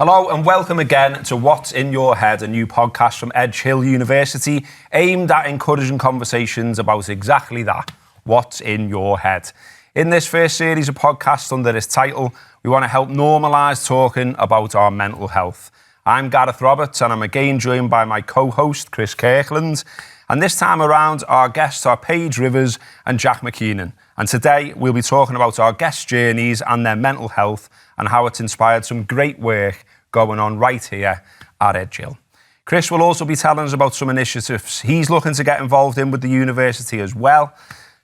Hello and welcome again to What's in Your Head, a new podcast from Edge Hill University aimed at encouraging conversations about exactly that, what's in your head. In this first series of podcasts under this title, we want to help normalise talking about our mental health. I'm Gareth Roberts and I'm again joined by my co-host Chris Kirkland. And this time around, our guests are Paige Rivers and Jack McFen. And today we'll be talking about our guests' journeys and their mental health and how it's inspired some great work going on right here at Edge Hill. Chris will also be telling us about some initiatives he's looking to get involved in with the university as well.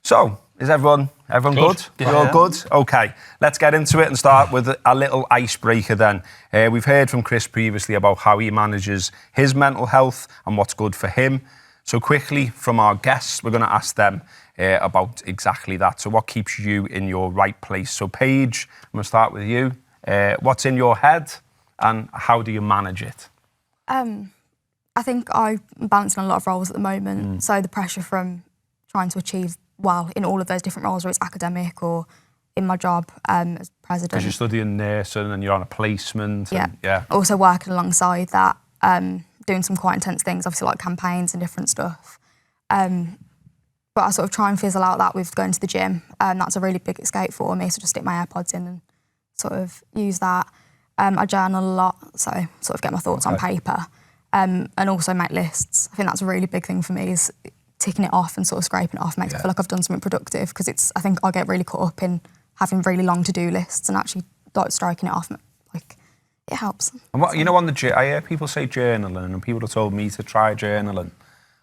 So, is everyone good? Yeah. You're all good? Okay, let's get into it and start with a little icebreaker then. We've heard from Chris previously about how he manages his mental health and what's good for him. So quickly, from our guests, we're going to ask them about exactly that. So what keeps you in your right place? So Paige, I'm going to start with you. What's in your head and how do you manage it? I think I'm balancing a lot of roles at the moment. So the pressure from trying to achieve well in all of those different roles, whether it's academic or in my job as president. Because you're studying nursing and you're on a placement. And, yeah. Also working alongside that, doing some quite intense things, obviously like campaigns and different stuff. But I sort of try and fizzle out that with going to the gym. That's a really big escape for me, so just stick my AirPods in and sort of use that. I journal a lot, so sort of get my thoughts on paper. And also make lists. I think that's a really big thing for me, is ticking it off and sort of scraping it off makes me feel like I've done something productive, because I think I get really caught up in having really long to-do lists, and actually like striking it off, like, it helps. And what, you know, I hear people say journaling, and people have told me to try journaling,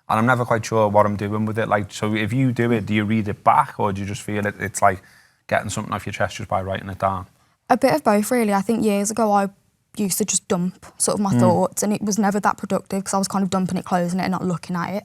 and I'm never quite sure what I'm doing with it. Like, so if you do it, do you read it back, or do you just feel it's like getting something off your chest just by writing it down? A bit of both, really. I think years ago I used to just dump sort of my thoughts, and it was never that productive because I was kind of dumping it, closing it and not looking at it.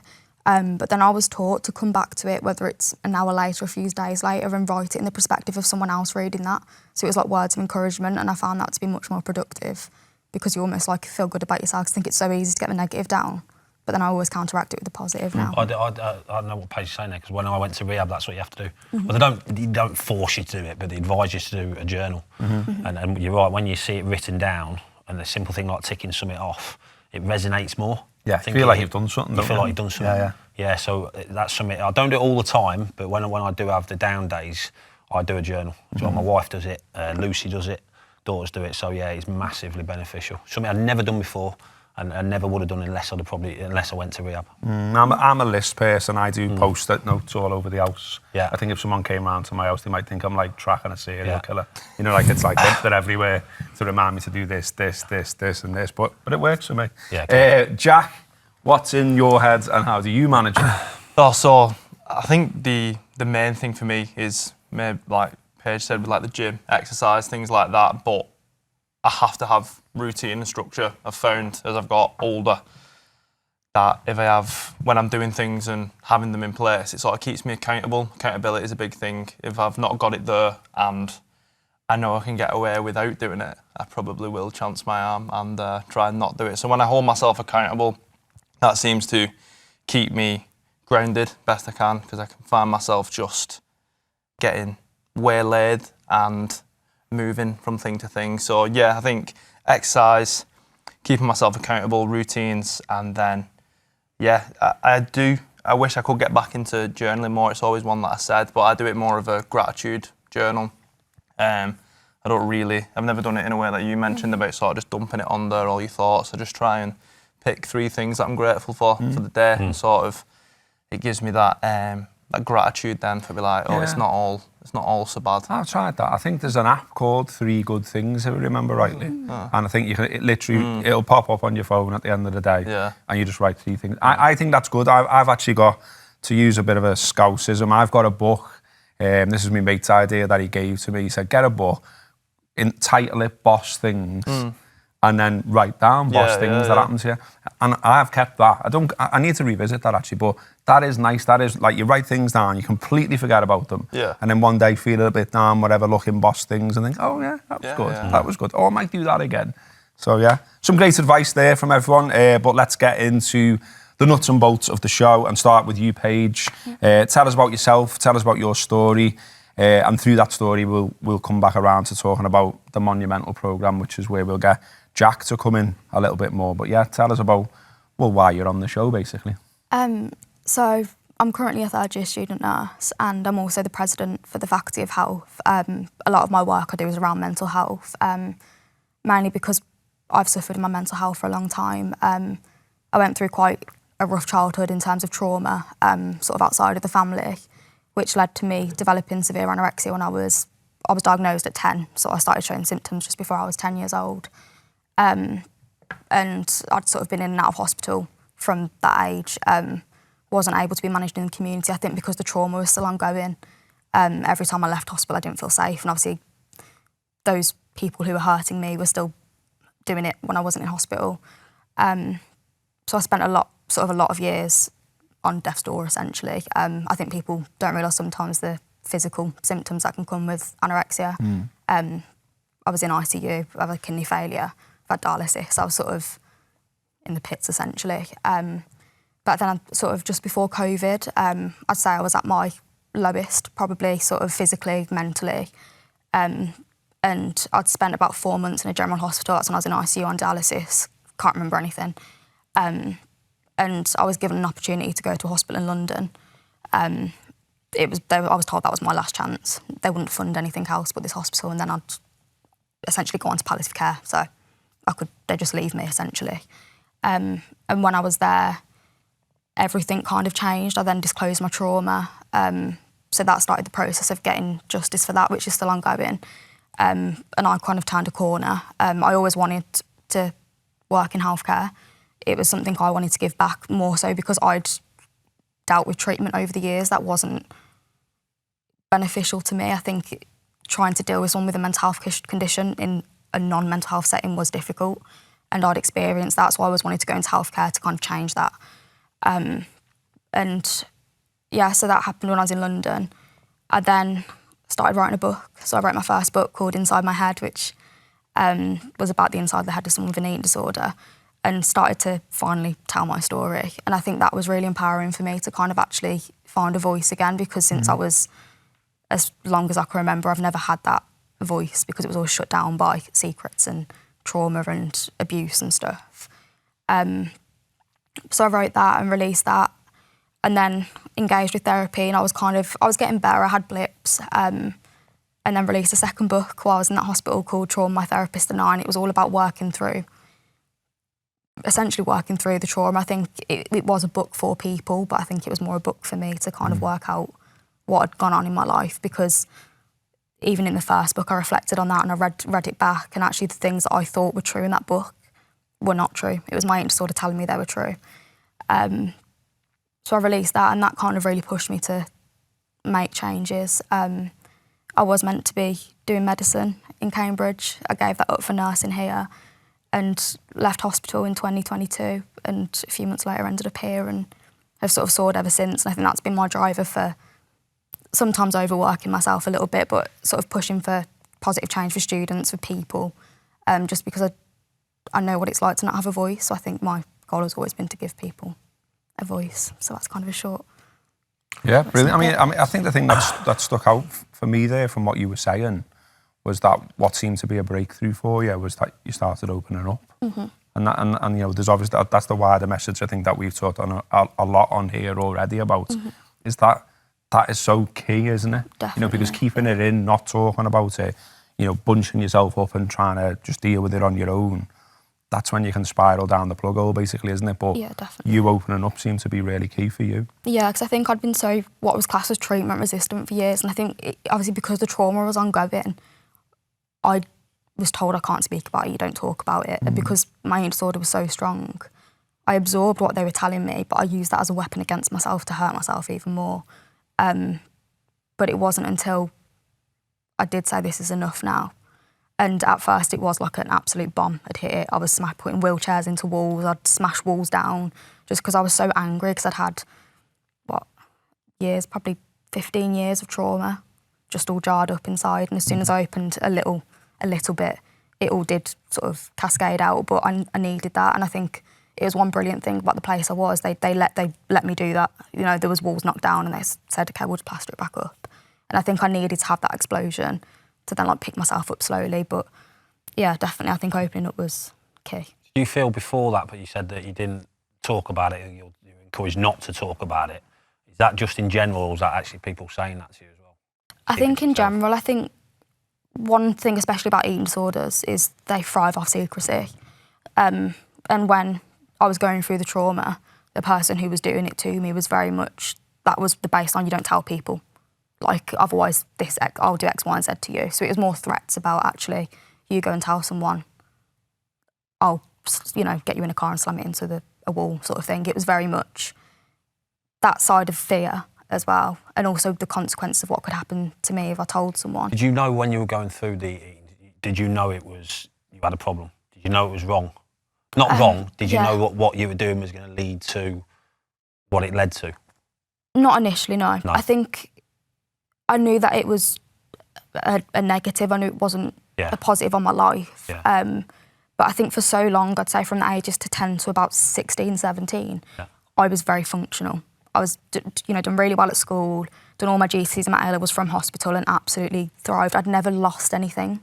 But then I was taught to come back to it, whether it's an hour later or a few days later, and write it in the perspective of someone else reading that. So it was like words of encouragement, and I found that to be much more productive because you almost like feel good about yourself. I think it's so easy to get the negative down, but then I always counteract it with the positive now. I know what Paige is saying there, because when I went to rehab, that's what you have to do. Well, they don't force you to do it, but they advise you to do a journal. And you're right, when you see it written down, and a simple thing like ticking something off, it resonates more. Yeah, I feel like you've done something. You feel like you've done something. Yeah, so that's something, I don't do it all the time, but when I do have the down days, I do a journal. So my wife does it, Lucy does it, daughters do it, so yeah, it's massively beneficial. Something I'd never done before, and never would have done unless I went to rehab. I'm a list person. I do post-it notes all over the house. Yeah. I think if someone came round to my house, they might think I'm like tracking a serial killer. You know, like it's like they're everywhere to remind me to do this, and this. But it works for me. Yeah. Jack, what's in your head and how do you manage it? So I think the main thing for me is, maybe like Paige said, with like the gym, exercise, things like that. But I have to have routine and structure. I've found as I've got older that when I'm doing things and having them in place, it sort of keeps me accountable. Accountability is a big thing. If I've not got it there and I know I can get away without doing it, I probably will chance my arm and try and not do it. So when I hold myself accountable, that seems to keep me grounded best I can, because I can find myself just getting waylaid and moving from thing to thing. So yeah, I think exercise, keeping myself accountable, routines, and then I wish I could get back into journaling more. It's always one that I said, but I do it more of a gratitude journal. I've never done it in a way that you mentioned about sort of just dumping it on there, all your thoughts. I just try and pick 3 things that I'm grateful for the day, and sort of it gives me that gratitude then to be like, it's not all so bad. I've tried that. I think there's an app called 3 Good Things, if I remember rightly. And I think it'll pop up on your phone at the end of the day, and you just write 3 things. I think that's good. I've actually got, to use a bit of a Scousism, I've got a book. This is my mate's idea that he gave to me. He said, get a book, title it Boss Things, and then write down boss things that happen to you. And I've kept that. I need to revisit that actually, but that is nice. That is like, you write things down, you completely forget about them. Yeah. And then one day feel a bit down, whatever, looking boss things and think, oh yeah, that was good. Yeah. That was good. Oh, I might do that again. So yeah, some great advice there from everyone. But let's get into the nuts and bolts of the show and start with you, Paige. Tell us about yourself, tell us about your story. And through that story, we'll come back around to talking about the Monumental Programme, which is where we'll get Jack to come in a little bit more. But yeah, tell us about, well, why you're on the show, basically. So I'm currently a third year student nurse, and I'm also the president for the Faculty of Health. A lot of my work I do is around mental health, mainly because I've suffered my mental health for a long time. I went through quite a rough childhood in terms of trauma, sort of outside of the family, which led to me developing severe anorexia when I was diagnosed at 10, so I started showing symptoms just before I was 10 years old. And I'd sort of been in and out of hospital from that age. Wasn't able to be managed in the community, I think because the trauma was still ongoing. Every time I left hospital I didn't feel safe, and obviously those people who were hurting me were still doing it when I wasn't in hospital. So I spent a lot of years on death's door, essentially. I think people don't realise sometimes the physical symptoms that can come with anorexia. I was in ICU, I had kidney failure, I've had dialysis, I was sort of in the pits, essentially. But then sort of just before COVID, I'd say I was at my lowest, probably sort of physically, mentally. And I'd spent about 4 months in a general hospital. That's when I was in ICU on dialysis. Can't remember anything. And I was given an opportunity to go to a hospital in London. I was told that was my last chance. They wouldn't fund anything else but this hospital, and then I'd essentially go on to palliative care. So they'd just leave me, essentially. And when I was there, everything kind of changed. I then disclosed my trauma. So that started the process of getting justice for that, which is still ongoing. And I kind of turned a corner. I always wanted to work in healthcare. It was something I wanted to give back, more so because I'd dealt with treatment over the years that wasn't beneficial to me. I think trying to deal with someone with a mental health condition in a non-mental health setting was difficult, and I'd experienced that, so I always wanted to go into healthcare to kind of change that. And yeah, so that happened when I was in London. I then started writing a book. So I wrote my first book called Inside My Head, which was about the inside of the head of someone with an eating disorder, and started to finally tell my story. And I think that was really empowering for me to kind of actually find a voice again, because since I was, as long as I can remember, I've never had that voice, because it was always shut down by secrets and trauma and abuse and stuff. So I wrote that and released that, and then engaged with therapy, and I was getting better. I had blips, and then released a second book while I was in that hospital called Trauma My Therapist and I, and it was all about essentially working through the trauma. I think it was a book for people, but I think it was more a book for me to kind of work out what had gone on in my life, because even in the first book I reflected on that, and I read it back, and actually the things that I thought were true in that book were not true. It was my eating disorder telling me they were true. So I released that, and that kind of really pushed me to make changes. I was meant to be doing medicine in Cambridge. I gave that up for nursing here and left hospital in 2022, and a few months later ended up here and have sort of soared ever since. And I think that's been my driver for sometimes overworking myself a little bit, but sort of pushing for positive change for students, for people, just because I know what it's like to not have a voice. So I think my goal has always been to give people a voice. So that's kind of a short... Yeah, brilliant. I mean, I think the thing that stuck out for me there from what you were saying was that what seemed to be a breakthrough for you was that you started opening up. And you know, there's obviously that's the wider message I think that we've talked on a lot on here already about, is that is so key, isn't it? Definitely. You know, because keeping it in, not talking about it, you know, bunching yourself up and trying to just deal with it on your own, that's when you can spiral down the plug hole, basically, isn't it? But yeah, definitely. You opening up seemed to be really key for you. Yeah, because I think I'd been so, what was classed as treatment resistant for years, and I think obviously because the trauma was ongoing, I was told I can't speak about it, you don't talk about it. And because my eating disorder was so strong, I absorbed what they were telling me, but I used that as a weapon against myself to hurt myself even more. But it wasn't until I did say this is enough now. And at first it was like an absolute bomb had hit it. I was putting wheelchairs into walls, I'd smash walls down just because I was so angry, because I'd had, years, probably 15 years of trauma, just all jarred up inside. And as soon as I opened a little bit, it all did sort of cascade out, but I needed that. And I think it was one brilliant thing about the place I was. They let me do that. You know, there was walls knocked down and they said, okay, we'll just plaster it back up. And I think I needed to have that explosion to then like pick myself up slowly. But yeah, definitely, I think opening up was key. Do you feel before that, but you said that you didn't talk about it, you're encouraged not to talk about it. Is that just in general, or is that actually people saying that to you as well? I think in general, I think one thing, especially about eating disorders, is they thrive off secrecy. And when I was going through the trauma, the person who was doing it to me was very much, that was the baseline, you don't tell people. Like, otherwise, I'll do X, Y, and Z to you. So it was more threats about, actually, you go and tell someone, I'll, get you in a car and slam it into a wall sort of thing. It was very much that side of fear as well, and also the consequence of what could happen to me if I told someone. Did you know when you were going through the eating, did you know you had a problem? Did you know it was wrong? Not wrong, did you know what you were doing was going to lead to what it led to? Not initially, no. I think I knew that it was a negative. I knew it wasn't a positive on my life. Yeah. But I think for so long, I'd say from the ages to 10 to about 16, 17, I was very functional. I was, done really well at school, done all my GCSEs and my A-levels from hospital and absolutely thrived. I'd never lost anything,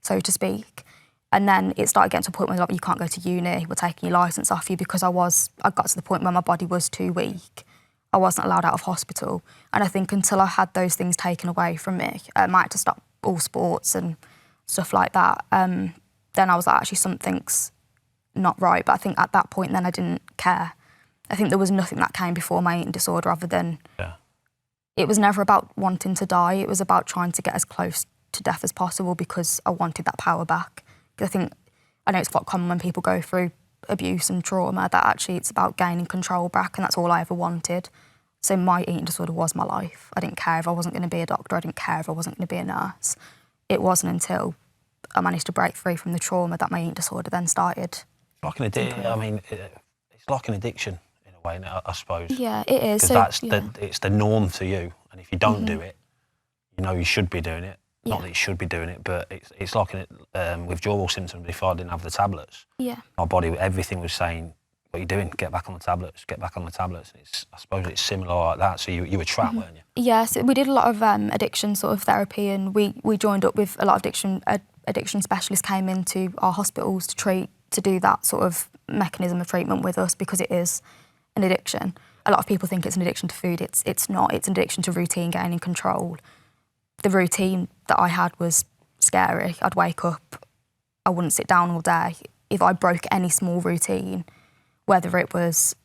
so to speak. And then it started getting to a point where you can't go to uni, we're taking your licence off you, because I got to the point where my body was too weak. I wasn't allowed out of hospital. And I think until I had those things taken away from me, I might have to stop all sports and stuff like that. Then I was like, actually, something's not right. But I think at that point then I didn't care. I think there was nothing that came before my eating disorder other than it was never about wanting to die. It was about trying to get as close to death as possible because I wanted that power back. Because I know it's quite common when people go through abuse and trauma that actually it's about gaining control back, and that's all I ever wanted. So my eating disorder was my life. I didn't care if I wasn't going to be a doctor. I didn't care if I wasn't going to be a nurse. It wasn't until I managed to break free from the trauma that my eating disorder then started. Like an addiction. I mean, it's like an addiction in a way, I suppose. Yeah, it is. Because it's the norm to you, and if you don't do it, you should be doing it. Not that you should be doing it, but it's like withdrawal symptoms. If I didn't have the tablets, my body, everything was saying, "What are you doing? Get back on the tablets. Get back on the tablets." And I suppose it's similar like that. So you were trapped, weren't you? Yeah, so we did a lot of addiction sort of therapy, and we joined up with a lot of addiction specialists came into our hospitals to do that sort of mechanism of treatment with us, because it is an addiction. A lot of people think it's an addiction to food. It's not. It's an addiction to routine, gaining control. The routine that I had was scary. I'd wake up, I wouldn't sit down all day. If I broke any small routine, whether it was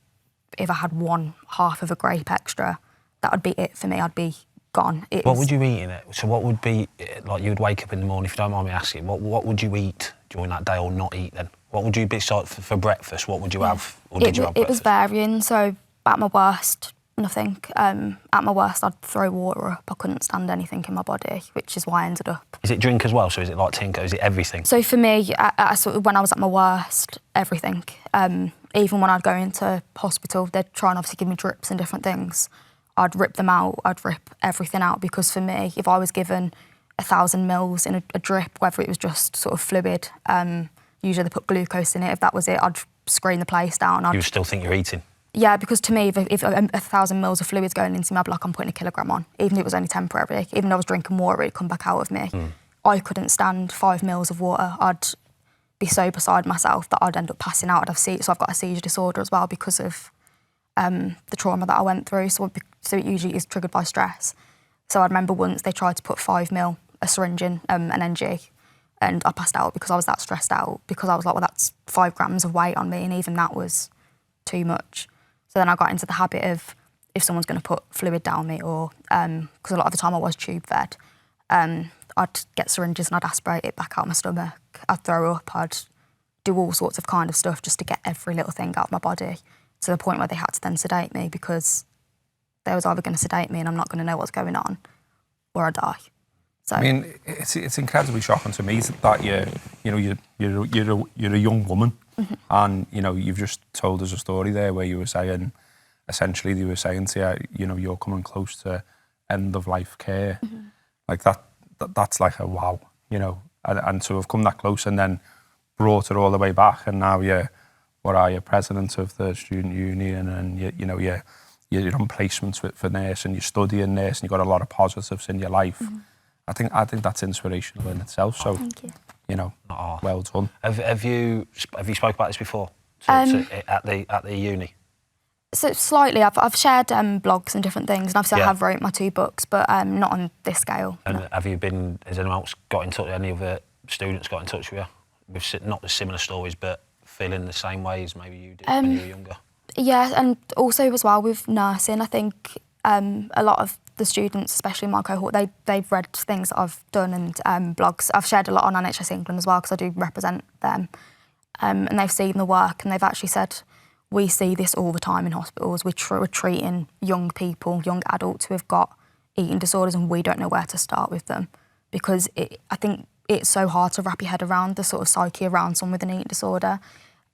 if I had one half of a grape extra, that would be it for me. I'd be gone. What would you eat in it? So what would be, like, you would wake up in the morning, if you don't mind me asking, what would you eat during that day or not eat then? What would you be for breakfast? What would you have? Or did you have breakfast? It was varying. So at my worst, nothing. At my worst, I'd throw water up. I couldn't stand anything in my body, which is why I ended up. Is it drink as well? So is it like Tinker? Is it everything? So for me, when I was at my worst, everything. Even when I'd go into hospital, they'd try and obviously give me drips and different things. I'd rip them out. I'd rip everything out, because for me, if I was given 1,000 mils in a drip, whether it was just sort of fluid, usually they put glucose in it. If that was it, I'd screen the place down. You still think you're eating? Yeah, because to me, if 1,000 mils of fluid's going into me, I'd be like, I'm putting a kilogram on. Even if it was only temporary, even though I was drinking water, it'd come back out of me. I couldn't stand 5 mils of water. I'd be so beside myself that I'd end up passing out. So I've got a seizure disorder as well because of the trauma that I went through. So it usually is triggered by stress. So I remember once they tried to put 5 mil, a syringe in, an NG, and I passed out because I was that stressed out, because I was like, well, that's 5 grams of weight on me, and even that was too much. So then I got into the habit of, if someone's going to put fluid down me, or because a lot of the time I was tube fed, I'd get syringes and I'd aspirate it back out my stomach. I'd throw up. I'd do all sorts of kind of stuff just to get every little thing out of my body, to the point where they had to then sedate me, because they was either going to sedate me and I'm not going to know what's going on, or I die. So I mean, it's incredibly shocking to me that you're a young woman. And, you've just told us a story there where you were saying, essentially, they were saying to you, you're coming close to end of life care. Like that's like a wow, and to have come that close and then brought it all the way back, and now you're president of the student union, and you're on placements for nurse, and you're studying nurse, and you've got a lot of positives in your life. I think that's inspirational in itself. So, thank you. you know, well done. Have you spoke about this before at the uni? So slightly, I've shared blogs and different things, and obviously I Yeah. have wrote my 2 books, but not on this scale. And no. has anyone else got in touch? Any other students got in touch with you with not the similar stories, but feeling the same way as maybe you did when you were younger? Yeah, and also as well with nursing, I think a lot of the students, especially in my cohort, they've read things that I've done and blogs. I've shared a lot on NHS England as well because I do represent them, and they've seen the work and they've actually said, we see this all the time in hospitals. We're treating young people, young adults who have got eating disorders, and we don't know where to start with them because I think it's so hard to wrap your head around the sort of psyche around someone with an eating disorder.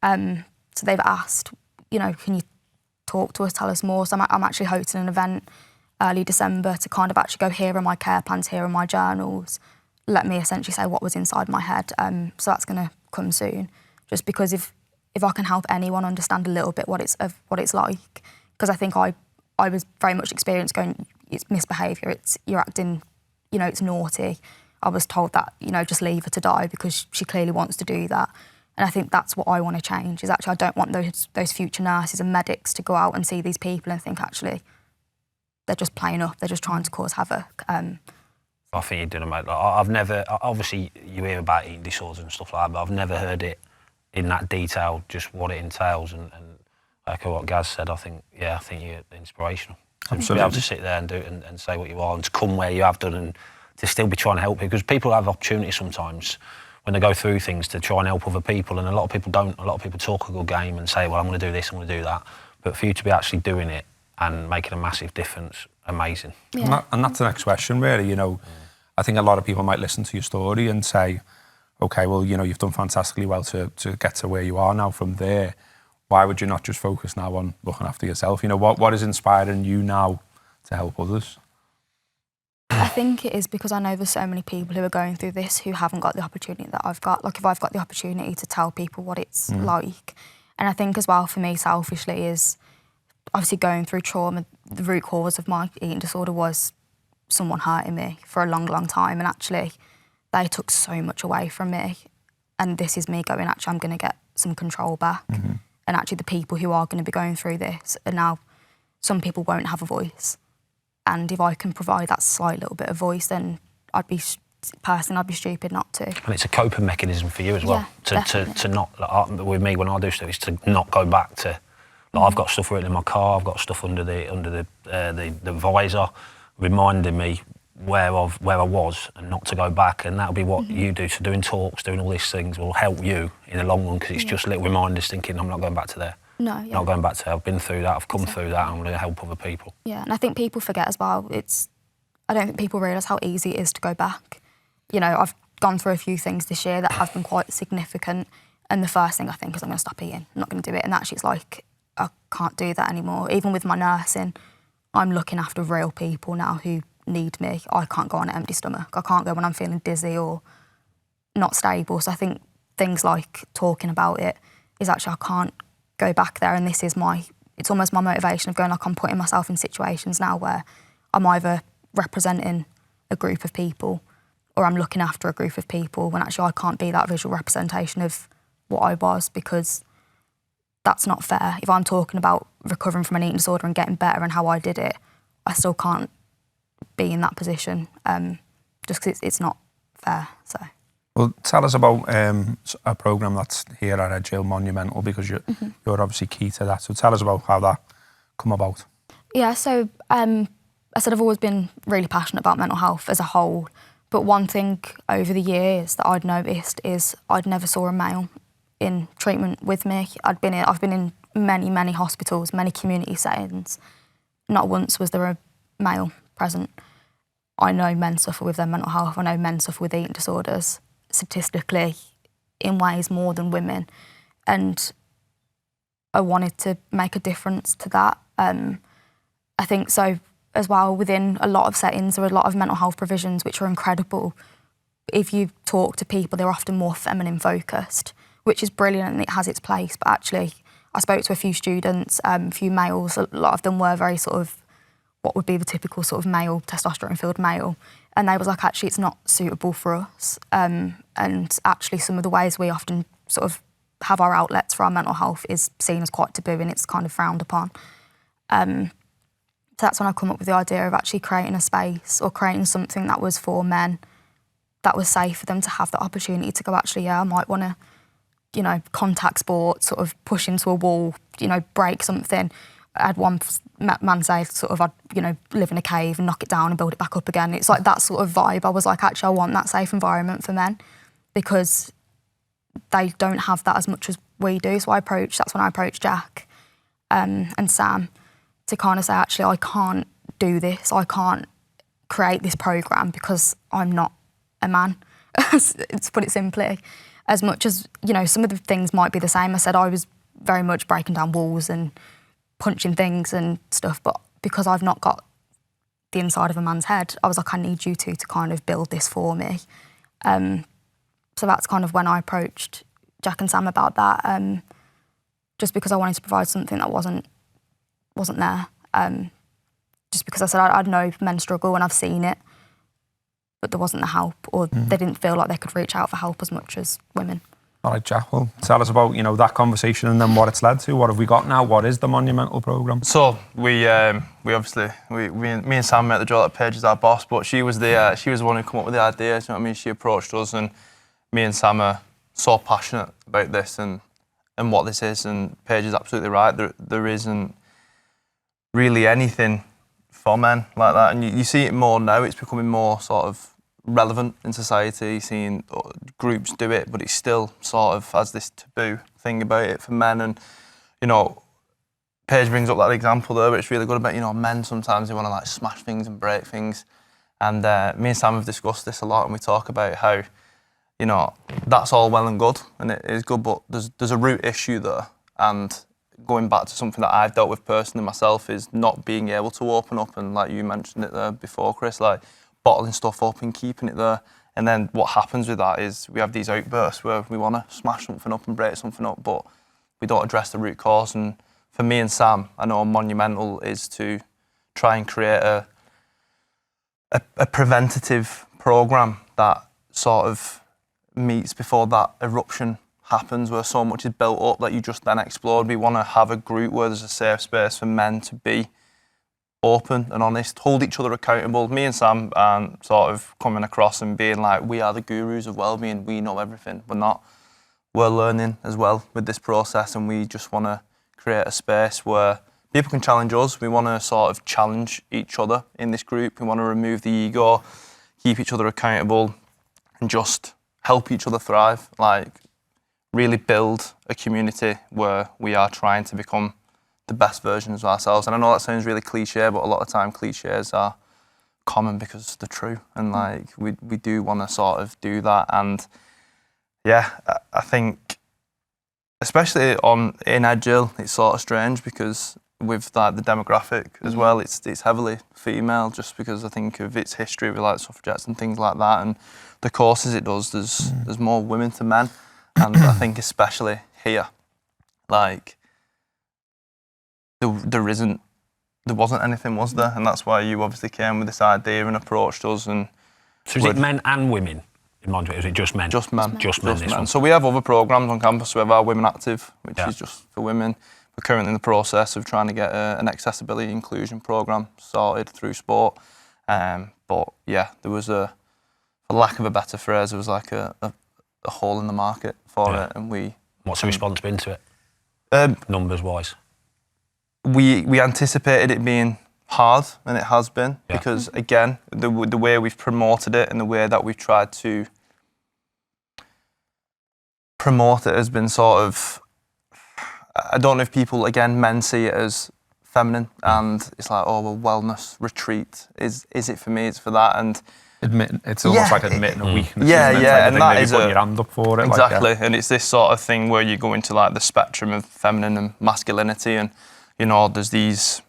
So they've asked, you know, can you talk to us, tell us more? So I'm actually hosting an event early December to kind of actually go, here are my care plans, here are my journals. Let me essentially say what was inside my head. So that's going to come soon. Just because if I can help anyone understand a little bit what it's like, because I think I was very much experienced going, it's misbehaviour, you're acting, you know, it's naughty. I was told that, you know, just leave her to die because she clearly wants to do that. And I think that's what I want to change, is actually I don't want those future nurses and medics to go out and see these people and think, actually, they're just playing up, they're just trying to cause havoc. I think you're doing a mate. Like, I've never, obviously you hear about eating disorders and stuff like that, but I've never heard it in that detail, just what it entails. And echo what Gaz said, I think you're inspirational. To be able to sit there and do it and say what you are, and to come where you have done, and to still be trying to help people, because people have opportunities sometimes when they go through things to try and help other people, and a lot of people don't. A lot of people talk a good game and say, well, I'm going to do this, I'm going to do that. But for you to be actually doing it and making a massive difference, amazing. Yeah. And that's the next question, really. You know, I think a lot of people might listen to your story and say, okay, well, you know, you've done fantastically well to get to where you are now from there. Why would you not just focus now on looking after yourself? You know, what is inspiring you now to help others? I think it is because I know there's so many people who are going through this who haven't got the opportunity that I've got. Like, if I've got the opportunity to tell people what it's like. And I think as well, for me, selfishly, is obviously going through trauma. The root cause of my eating disorder was someone hurting me for a long, long time. And actually, they took so much away from me. And this is me going, actually, I'm going to get some control back. And actually, the people who are going to be going through this, and now some people won't have a voice. And if I can provide that slight little bit of voice, then I'd be stupid not to. And it's a coping mechanism for you as well. Yeah, to not, like, with me when I do stuff, is to not go back to. Like, I've got stuff written in my car. I've got stuff under the visor, reminding me where I was, and not to go back. And that'll be what you do. So doing talks, doing all these things will help you in the long run, because it's just little reminders, thinking, I'm not going back to there. No, yeah. Not going back to. I've been through that. I've come through that. And I'm going to help other people. Yeah, and I think people forget as well. I don't think people realise how easy it is to go back. You know, I've gone through a few things this year that have been quite significant, and the first thing I think is I'm going to stop eating. I'm not going to do it. And actually, it's like I can't do that anymore. Even with my nursing, I'm looking after real people now who need me. I can't go on an empty stomach. I can't go when I'm feeling dizzy or not stable. So I think things like talking about it is actually, I can't go back there, and this is it's almost my motivation of going, like, I'm putting myself in situations now where I'm either representing a group of people or I'm looking after a group of people, when actually I can't be that visual representation of what I was, because that's not fair. If I'm talking about recovering from an eating disorder and getting better and how I did it, I still can't be in that position, just because it's not fair. So. Well, tell us about a programme that's here at Edge Hill, Monumental, because you're obviously key to that. So tell us about how that come about. Yeah, so I said I've always been really passionate about mental health as a whole, but one thing over the years that I'd noticed is I'd never saw a male in treatment with me. I've been in many, many hospitals, many community settings. Not once was there a male present. I know men suffer with their mental health. I know men suffer with eating disorders, statistically, in ways more than women. And I wanted to make a difference to that. I think so as well, within a lot of settings, there are a lot of mental health provisions which are incredible. If you talk to people, they're often more feminine focused, which is brilliant and it has its place. But actually, I spoke to a few students, a few males, a lot of them were very sort of what would be the typical sort of male, testosterone-filled male. and they was like, actually, it's not suitable for us. And actually, some of the ways we often sort of have our outlets for our mental health is seen as quite taboo, and it's kind of frowned upon. So that's when I come up with the idea of actually creating a space or creating something that was for men, that was safe for them to have the opportunity to go, actually, yeah, I might want to, you know, contact sport, sort of push into a wall, you know, break something. I had one man say sort of I'd, you know, live in a cave and knock it down and build it back up again. It's like that sort of vibe. I was like, actually, I want that safe environment for men because they don't have that as much as we do. So that's when I approached Jack and Sam to kind of say, actually, I can't do this. I can't create this programme because I'm not a man, to put it simply. As much as, you know, some of the things might be the same. I said I was very much breaking down walls and punching things and stuff, but because I've not got the inside of a man's head, I was like, I need you to kind of build this for me. So that's kind of when I approached Jack and Sam about that, just because I wanted to provide something that wasn't there. Just because I said I know men struggle and I've seen it, but there wasn't the help, or they didn't feel like they could reach out for help as much as women. All right, Jack, well, tell us about, you know, that conversation and then what it's led to. What have we got now? What is the Monumental Programme? So we obviously me and Sam met the draw that Paige is our boss, but she was the one who came up with the idea. You know what I mean? She approached us, and me and Sam are so passionate about this and what this is. And Paige is absolutely right. There isn't really anything for men like that, and you see it more now. It's becoming more sort of relevant in society, seeing groups do it, but it still sort of has this taboo thing about it for men. And, you know, Paige brings up that example there, but it's really good about, you know, men sometimes they want to like smash things and break things. And me and Sam have discussed this a lot, and we talk about how, you know, that's all well and good, and it is good, but there's a root issue there. And going back to something that I've dealt with personally myself is not being able to open up, and like you mentioned it there before, Chris, like bottling stuff up and keeping it there. And then what happens with that is we have these outbursts where we want to smash something up and break something up, but we don't address the root cause. And for me and Sam, I know Monumental is to try and create a preventative programme that sort of meets before that eruption happens, where so much is built up that you just then explode. We want to have a group where there's a safe space for men to be open and honest, hold each other accountable. Me and Sam aren't sort of coming across and being like, we are the gurus of well-being, we know everything. We're not. We're learning as well with this process, and we just want to create a space where people can challenge us. We want to sort of challenge each other in this group. We want to remove the ego, keep each other accountable, and just help each other thrive. Like, really build a community where we are trying to become the best versions of ourselves. And I know that sounds really cliche, but a lot of time cliches are common because they're true. And like we do want to sort of do that. And yeah, I think especially in Edge Hill, it's sort of strange because with like the demographic as well, it's heavily female, just because I think of its history with like suffragettes and things like that, and the courses it does, there's more women to men. And I think especially here, like there wasn't anything, was there? And that's why you obviously came with this idea and approached us. And so is it men and women in Monumental? Is it just men? Just men. Just men. This one. So we have other programmes on campus. We have our Women Active, which is just for women. We're currently in the process of trying to get an accessibility inclusion programme sorted through sport. But yeah, there was for lack of a better phrase, there was like a hole in the market for it, and we. What's the response been to it? Numbers wise. We anticipated it being hard, and it has been, because again, the way we've promoted it and the way that we've tried to promote it has been sort of, I don't know if people, again, men see it as feminine, and it's like, oh, well, wellness retreat, is it for me, it's for that, and it's almost like admitting a weakness. Yeah, and that is putting your hand up for it. Exactly, and it's this sort of thing where you go into like the spectrum of feminine and masculinity, and you know, there's these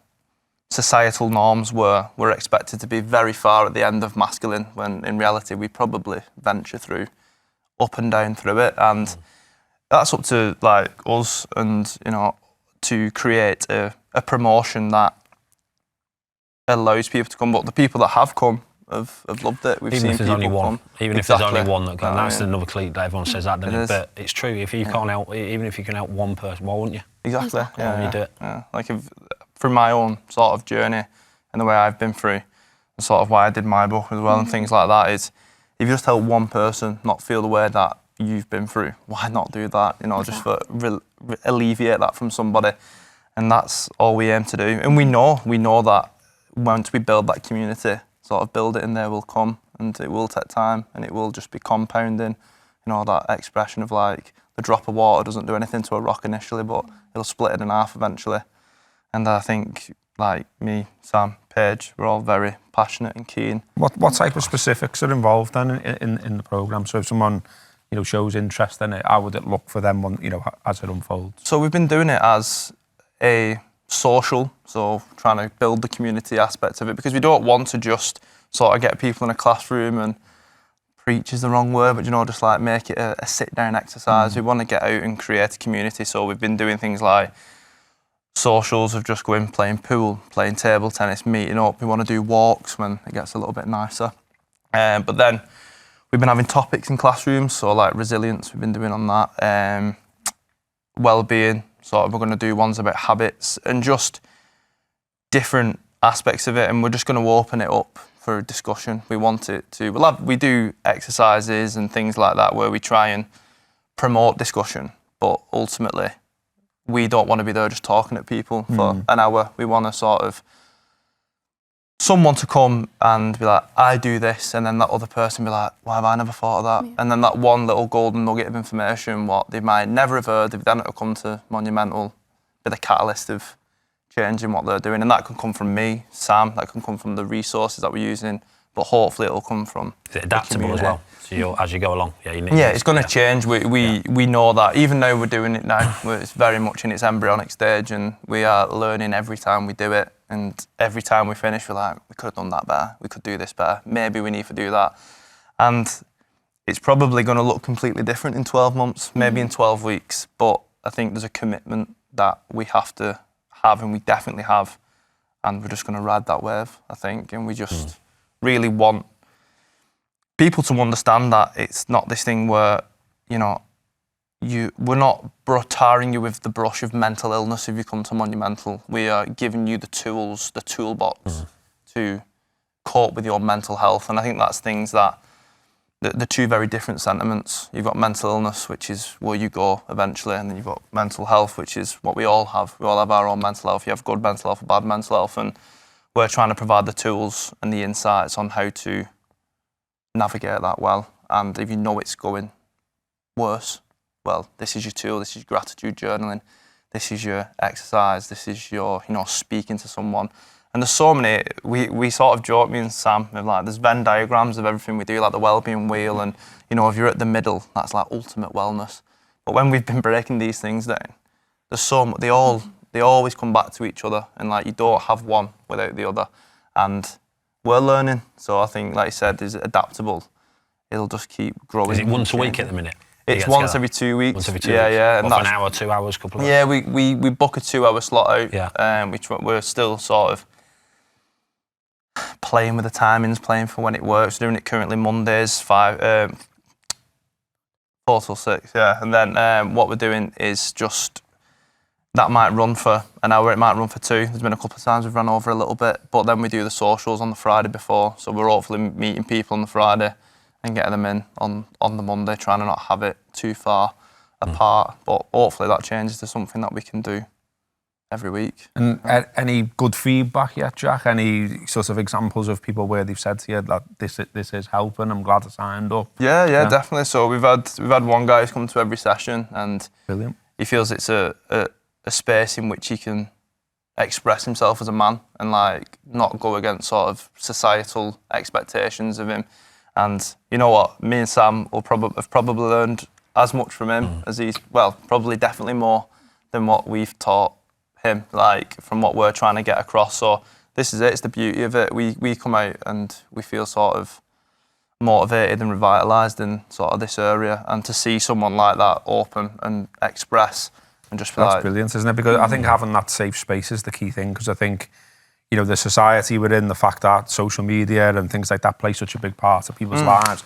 societal norms where we're expected to be very far at the end of masculine, when in reality we probably venture through up and down through it, and that's up to like us, and you know, to create a promotion that allows people to come. But the people that have come have loved it. We've even seen if there's people only one, come. even if there's only Exactly. one that can. That's Yeah. another cliche that everyone says that, doesn't It it? is. But it's true. If you can't help, even if you can help one person, why wouldn't you? Exactly. Exactly. Why wouldn't you do it? Yeah. Like through my own sort of journey and the way I've been through, and sort of why I did my book as well and things like that is, if you just help one person not feel the way that you've been through, why not do that? You know, just for alleviate that from somebody, and that's all we aim to do. And we know that once we build that community, sort of build it, and they will come, and it will take time, and it will just be compounding. You know, that expression of like the drop of water doesn't do anything to a rock initially, but it'll split it in half eventually. And I think, like me, Sam, Paige, we're all very passionate and keen. What type of specifics are involved then in the programme? So if someone, you know, shows interest in it, how would it look for them, you know, as it unfolds? So we've been doing it as a social, so trying to build the community aspect of it, because we don't want to just sort of get people in a classroom and preach is the wrong word, but, you know, just like make it a sit-down exercise. We want to get out and create a community, so we've been doing things like socials of just going playing pool, playing table tennis, meeting up. We want to do walks when it gets a little bit nicer. But then we've been having topics in classrooms, so like resilience, we've been doing on that. Well-being, sort of we're going to do ones about habits and just different aspects of it, and we're just going to open it up for discussion. We want it to, we do exercises and things like that where we try and promote discussion, but ultimately we don't want to be there just talking at people for an hour. We want to sort of someone to come and be like, I do this, and then that other person be like, why have I never thought of that? And then that one little golden nugget of information, what they might never have heard, if then it'll come to Monumental, be the catalyst of changing what they're doing. And that can come from me, Sam, that can come from the resources that we're using, but hopefully it'll come from Is it adaptable as well? So as you go along, it's going to change. We know that. Even though we're doing it now, it's very much in its embryonic stage, and we are learning every time we do it. And every time we finish, we're like, we could have done that better. We could do this better. Maybe we need to do that. And it's probably going to look completely different in 12 months, maybe in 12 weeks. But I think there's a commitment that we have to have, and we definitely have. And we're just going to ride that wave, I think. And we just really want people to understand that it's not this thing where, you know, we're not tarring you with the brush of mental illness if you come to Monumental. We are giving you the tools, the toolbox to cope with your mental health. And I think that's things that, the two very different sentiments. You've got mental illness, which is where you go eventually, and then you've got mental health, which is what we all have. We all have our own mental health. You have good mental health or bad mental health, and we're trying to provide the tools and the insights on how to navigate that well. And if you know it's going worse, well, this is your tool, this is your gratitude journaling, this is your exercise, this is your, you know, speaking to someone. And there's so many, we sort of joke, me and Sam, like there's Venn diagrams of everything we do, like the wellbeing wheel, and, you know, if you're at the middle, that's like ultimate wellness. But when we've been breaking these things down, there's so much, they always come back to each other, and like you don't have one without the other. And we're learning, so I think, like you said, is it adaptable? It'll just keep growing. Is it once a week at the minute? It's once every 2 weeks. Once every 2 weeks? Yeah. And for an hour, 2 hours, couple of hours? Yeah, we book a 2 hour slot out. Yeah. We're still sort of playing with the timings, playing for when it works. We're doing it currently Mondays, 4 till 6, yeah. And then what we're doing is just, that might run for an hour, it might run for 2. There's been a couple of times we've run over a little bit, but then we do the socials on the Friday before. So we're hopefully meeting people on the Friday and getting them in on the Monday, trying to not have it too far apart. But hopefully that changes to something that we can do every week. And any good feedback yet, Jack? Any sort of examples of people where they've said to you that this is helping, I'm glad I signed up? Yeah, definitely. So we've had one guy who's come to every session, and Brilliant. He feels it's a space in which he can express himself as a man and like not go against sort of societal expectations of him. And you know what, me and Sam have probably learned as much from him as he's, probably definitely more than what we've taught him, like from what we're trying to get across. So this is it, it's the beauty of it. We come out and we feel sort of motivated and revitalised in sort of this area, and to see someone like that open and express and just be That's like... brilliant, isn't it? Because I think having that safe space is the key thing, because I think, you know, the society we're in, the fact that social media and things like that play such a big part of people's lives,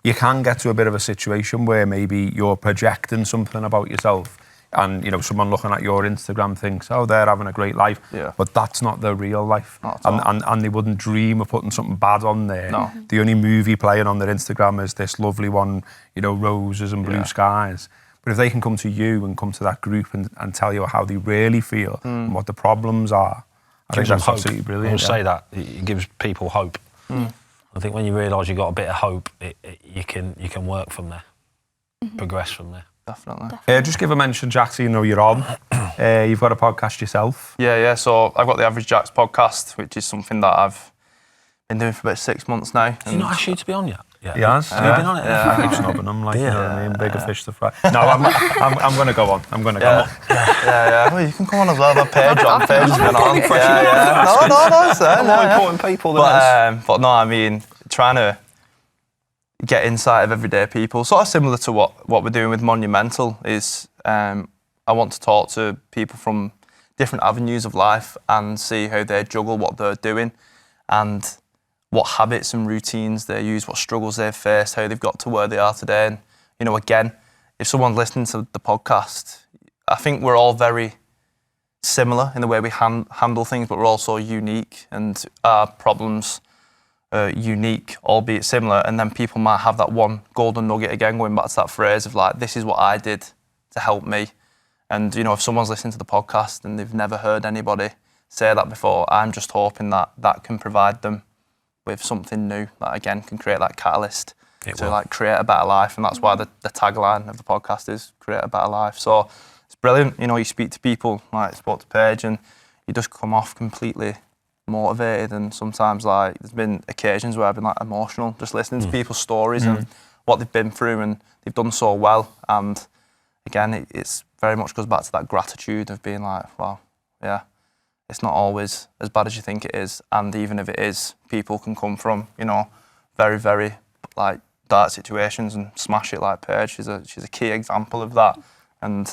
you can get to a bit of a situation where maybe you're projecting something about yourself, and, you know, someone looking at your Instagram thinks, oh, they're having a great life. Yeah. But that's not their real life. And they wouldn't dream of putting something bad on there. No. The only movie playing on their Instagram is this lovely one, you know, roses and blue skies. But if they can come to you and come to that group and tell you how they really feel and what the problems are, I think that's absolutely brilliant. I'll say that. It gives people hope. I think when you realise you've got a bit of hope, you can work from there, progress from there. Definitely. Just give a mention, Jack, so you know you're on. You've got a podcast yourself. Yeah. So I've got the Average Jacks podcast, which is something that I've been doing for about 6 months now. Has he not asked you to be on yet? Yeah. He has. Have you been on it? I keep snobbing him, like, you know what I mean? Bigger fish to fry. No, I'm going to go on. I'm going to go on. Yeah. Well, you can come on as well. I've Paige on. Paige's been on. No, sir. More important people than us. But no, I mean, trying to get insight of everyday people, sort of similar to what we're doing with Monumental, is I want to talk to people from different avenues of life and see how they juggle what they're doing and what habits and routines they use, what struggles they've faced, how they've got to where they are today. And, you know, again, if someone's listening to the podcast, I think we're all very similar in the way we handle things, but we're also unique, and our problems unique, albeit similar, and then people might have that one golden nugget, again, going back to that phrase of like, this is what I did to help me. And, you know, if someone's listening to the podcast and they've never heard anybody say that before, I'm just hoping that that can provide them with something new that, again, can create that catalyst to like create a better life. And that's why the tagline of the podcast is create a better life. So it's brilliant. You know, you speak to people, like I spoke to Paige, and you just come off completely motivated, and sometimes like there's been occasions where I've been like emotional just listening to people's stories and what they've been through, and they've done so well. And again, it's very much goes back to that gratitude of being like, well, yeah, it's not always as bad as you think it is, and even if it is, people can come from, you know, very, very like dark situations and smash it. Like Paige, she's a key example of that. And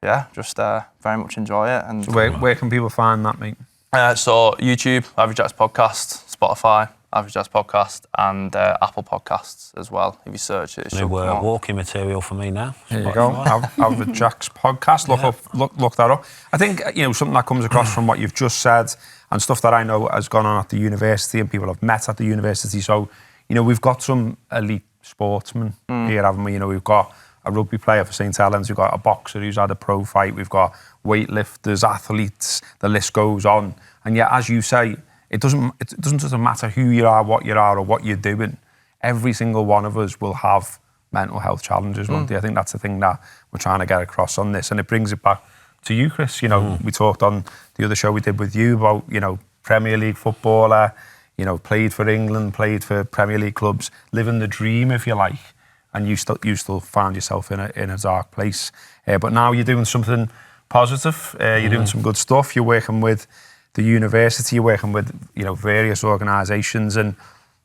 yeah, just very much enjoy it. And so where can people find that, mate? So YouTube, Average Jacks Podcast, Spotify, Average Jacks Podcast, and Apple Podcasts as well. If you search it, New walking material for me now. There you go. Average Jacks Podcast. Look that up. I think, you know, something that comes across from what you've just said and stuff that I know has gone on at the university and people I've met at the university. So, you know, we've got some elite sportsmen here, haven't we? You know, we've got a rugby player for St Helens, we've got a boxer who's had a pro fight, we've got weightlifters, athletes, the list goes on. And yet, as you say, it doesn't matter who you are, what you are, or what you're doing. Every single one of us will have mental health challenges, won't they? I think that's the thing that we're trying to get across on this. And it brings it back to you, Chris. You know, we talked on the other show we did with you about, you know, Premier League footballer, you know, played for England, played for Premier League clubs, living the dream, if you like. And you still found yourself in a dark place. But now you're doing something positive. You're doing some good stuff. You're working with the university. You're working with, you know, various organisations. And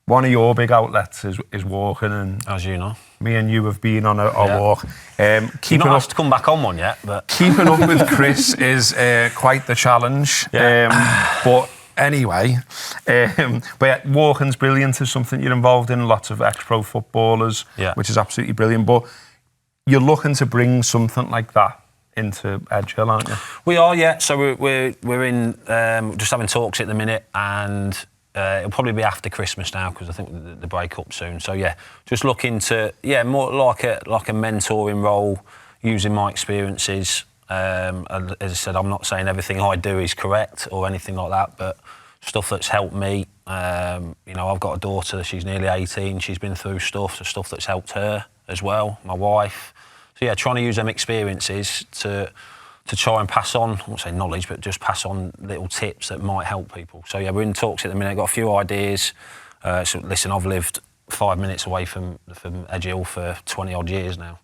one of your big outlets is walking. And as you know, me and you have been on a walk. You've not asked to come back on one yet, but keeping up with Chris is quite the challenge. But anyway, but yeah, walking's brilliant. Is something you're involved in. Lots of ex-pro footballers, which is absolutely brilliant. But you're looking to bring something like that into Edge Hill, aren't you? We are, yeah. So we're in just having talks at the minute, and it'll probably be after Christmas now because I think the break up soon. So yeah, just looking to more like a mentoring role, using my experiences. As I said, I'm not saying everything I do is correct or anything like that, but stuff that's helped me. You know, I've got a daughter, she's nearly 18, she's been through stuff that's helped her as well, my wife. So yeah, trying to use them experiences to try and pass on, I won't say knowledge, but just pass on little tips that might help people. So yeah, we're in talks at the minute, got a few ideas. So listen, I've lived 5 minutes away from Edge Hill for 20 odd years now.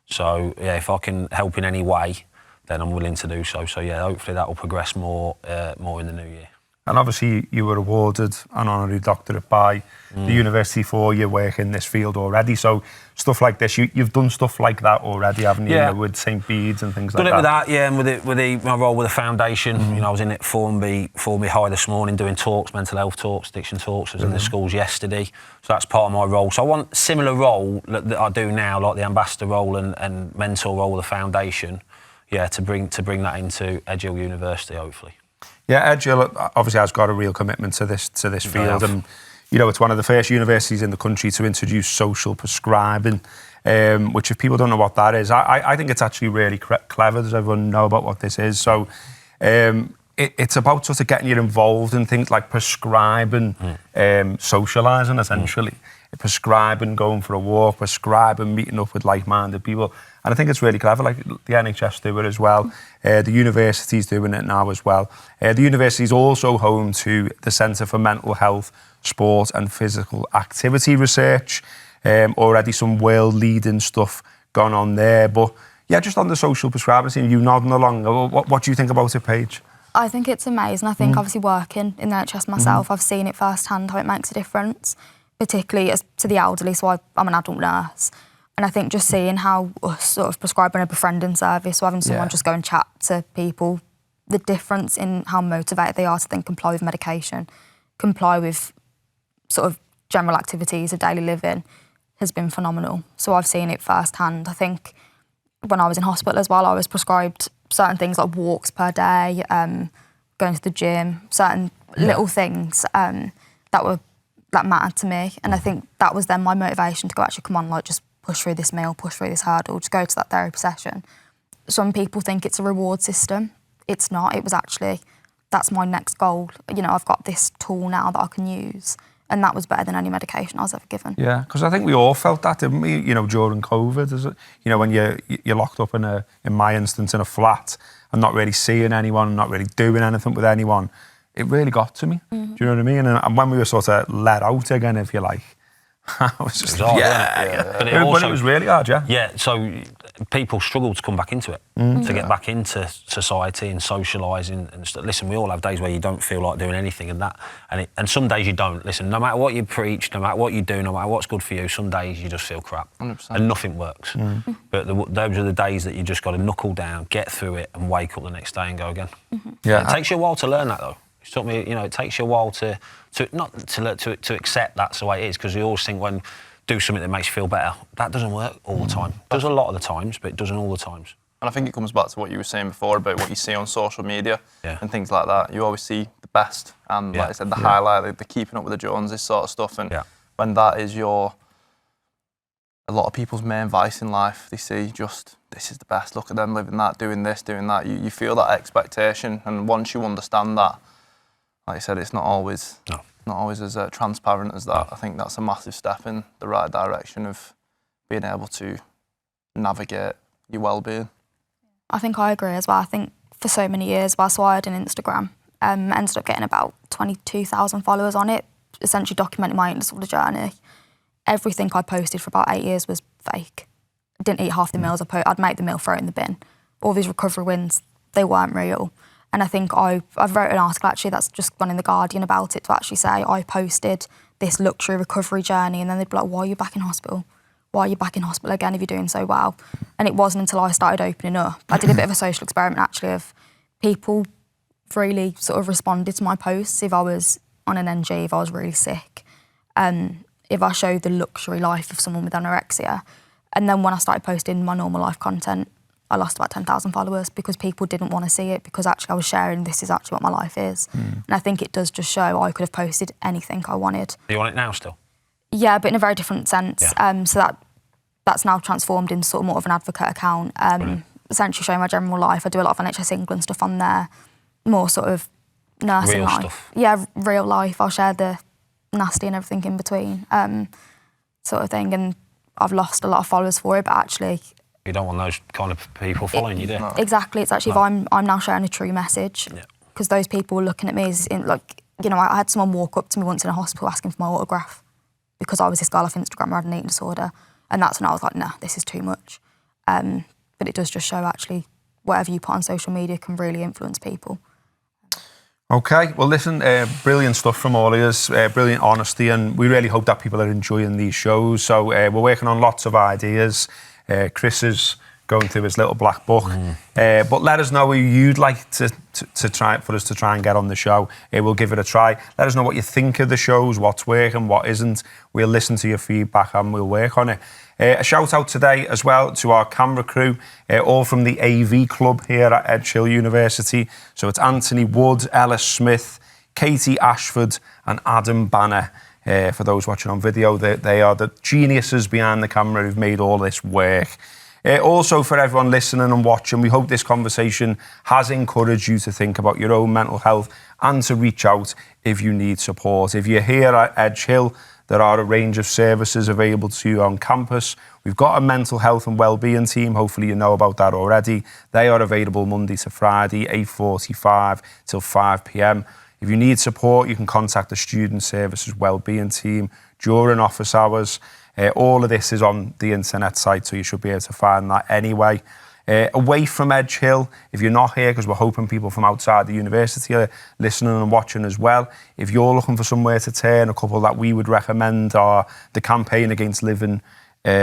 So yeah, if I can help in any way, then I'm willing to do so. So yeah, hopefully that will progress more in the new year. And obviously you were awarded an honorary doctorate by the university for your work in this field already. So stuff like this, you've done stuff like that already, haven't you? Yeah. You know, with St. Bede's and things Done like it with that. that, yeah, and with my role with the foundation. You know, I was in it Formby High this morning doing talks, mental health talks, addiction talks. I was in the schools yesterday, so that's part of my role. So I want similar role that I do now, like the ambassador role and mentor role with the foundation. Yeah, to bring that into Edge Hill University, hopefully. Yeah, Edge Hill obviously has got a real commitment to this field, and you know, it's one of the first universities in the country to introduce social prescribing, which, if people don't know what that is, I think it's actually really clever. Does everyone know about what this is? So it's about sort of getting you involved in things like prescribing, socialising essentially. Prescribing going for a walk, prescribing meeting up with like-minded people. And I think it's really clever, like the NHS do it as well. The university's doing it now as well. The university is also home to the Centre for Mental Health, Sport and Physical Activity Research. Already some world-leading stuff going on there. But yeah, just on the social prescribing scene, you nodding along. What do you think about it, Paige? I think it's amazing. I think obviously working in the NHS myself, I've seen it firsthand how it makes a difference, particularly as to the elderly. So I'm an adult nurse. And I think just seeing how us sort of prescribing a befriending service, so having someone just go and chat to people, the difference in how motivated they are to then comply with medication, comply with sort of general activities of daily living has been phenomenal. So I've seen it firsthand. I think when I was in hospital as well, I was prescribed certain things like walks per day, going to the gym, certain little things that mattered to me. And I think that was then my motivation to go, actually, come on, like, just push through this meal, push through this hurdle, just go to that therapy session. Some people think it's a reward system. It's not. It was actually, that's my next goal. You know, I've got this tool now that I can use. And that was better than any medication I was ever given. Yeah, because I think we all felt that, didn't we? You know, during COVID, you know, when you're locked up in my instance, in a flat and not really seeing anyone, not really doing anything with anyone, it really got to me. Do you know what I mean? And when we were sort of let out again, if you like, I was just, But it was really hard, yeah. Yeah, so people struggle to come back into it, to get back into society and socialising and stuff. Listen, we all have days where you don't feel like doing anything and some days you don't. Listen, no matter what you preach, no matter what you do, no matter what's good for you, some days you just feel crap 100%. And nothing works. But those are the days that you just got to knuckle down, get through it and wake up the next day and go again. Yeah. It takes you a while to learn that, though. It took me, you know, it takes you a while to accept that's the way it is, because you always think when do something that makes you feel better, that doesn't work all the time. It does a lot of the times, but it doesn't all the times. And I think it comes back to what you were saying before about what you see on social media and things like that. You always see the best and, like I said, the highlight, the keeping up with the Joneses sort of stuff. And when that is a lot of people's main vice in life, they see just, this is the best, look at them living that, doing this, doing that. You feel that expectation, and once you understand that, like I said, it's not always as transparent as that. I think that's a massive step in the right direction of being able to navigate your well-being. I think I agree as well. I think for so many years, whilst I had an Instagram, ended up getting about 22,000 followers on it, essentially documenting my eating disorder journey. Everything I posted for about 8 years was fake. I didn't eat half the meals I'd make the meal, throw it in the bin. All these recovery wins, they weren't real. And I think I've wrote an article actually that's just gone in The Guardian about it, to actually say I posted this luxury recovery journey, and then they'd be like, why are you back in hospital? Why are you back in hospital again if you're doing so well? And it wasn't until I started opening up. I did a bit of a social experiment actually of people really sort of responded to my posts if I was on an NG, if I was really sick, if I showed the luxury life of someone with anorexia. And then when I started posting my normal life content, I lost about 10,000 followers because people didn't want to see it, because actually I was sharing this is actually what my life is. And I think it does just show I could have posted anything I wanted. Are you on it now still? Yeah, but in a very different sense. Yeah. So that's now transformed into sort of more of an advocate account, essentially showing my general life. I do a lot of NHS England stuff on there, more sort of nursing Real life. stuff. Yeah, real life. I'll share the nasty and everything in between, sort of thing. And I've lost a lot of followers for it, but actually... You don't want those kind of people following you, do you? No. Exactly. It's actually if I'm now sharing a true message, because those people were looking at me as in, like, you know, I had someone walk up to me once in a hospital asking for my autograph because I was this girl off Instagram who had an eating disorder, and that's when I was like, nah, this is too much. But it does just show actually whatever you put on social media can really influence people. Okay, well listen, brilliant stuff from all of us, brilliant honesty, and we really hope that people are enjoying these shows. So we're working on lots of ideas. Chris is going through his little black book, but let us know who you'd like to try for us to try and get on the show. We'll give it a try. Let us know what you think of the shows, what's working, what isn't. We'll listen to your feedback and we'll work on it. A shout out today as well to our camera crew, all from the AV club here at Edge Hill University. So it's Anthony Wood, Ellis Smith, Katie Ashford and Adam Banner. For those watching on video, they are the geniuses behind the camera who've made all this work. Also for everyone listening and watching, we hope this conversation has encouraged you to think about your own mental health and to reach out if you need support. If you're here at Edge Hill, there are a range of services available to you on campus. We've got a mental health and wellbeing team. Hopefully you know about that already. They are available Monday to Friday, 8:45 till 5 p.m. If you need support, you can contact the Student Services Wellbeing team during office hours. All of this is on the internet site, so you should be able to find that anyway. Away from Edge Hill, if you're not here, because we're hoping people from outside the university are listening and watching as well, if you're looking for somewhere to turn, a couple that we would recommend are the Campaign Against Living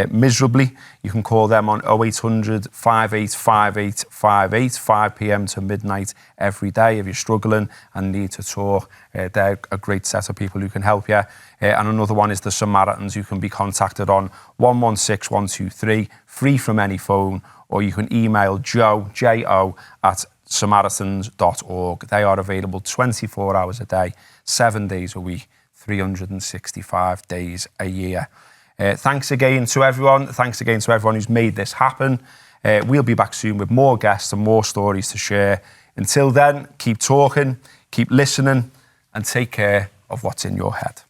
Miserably. You can call them on 0800 585858, 5 p.m. to midnight every day if you're struggling and need to talk. They're a great set of people who can help you. And another one is the Samaritans, who can be contacted on 116 123, free from any phone, or you can email J-O, at samaritans.org. They are available 24 hours a day, 7 days a week, 365 days a year. Thanks again to everyone. Thanks again to everyone who's made this happen. We'll be back soon with more guests and more stories to share. Until then, keep talking, keep listening, and take care of what's in your head.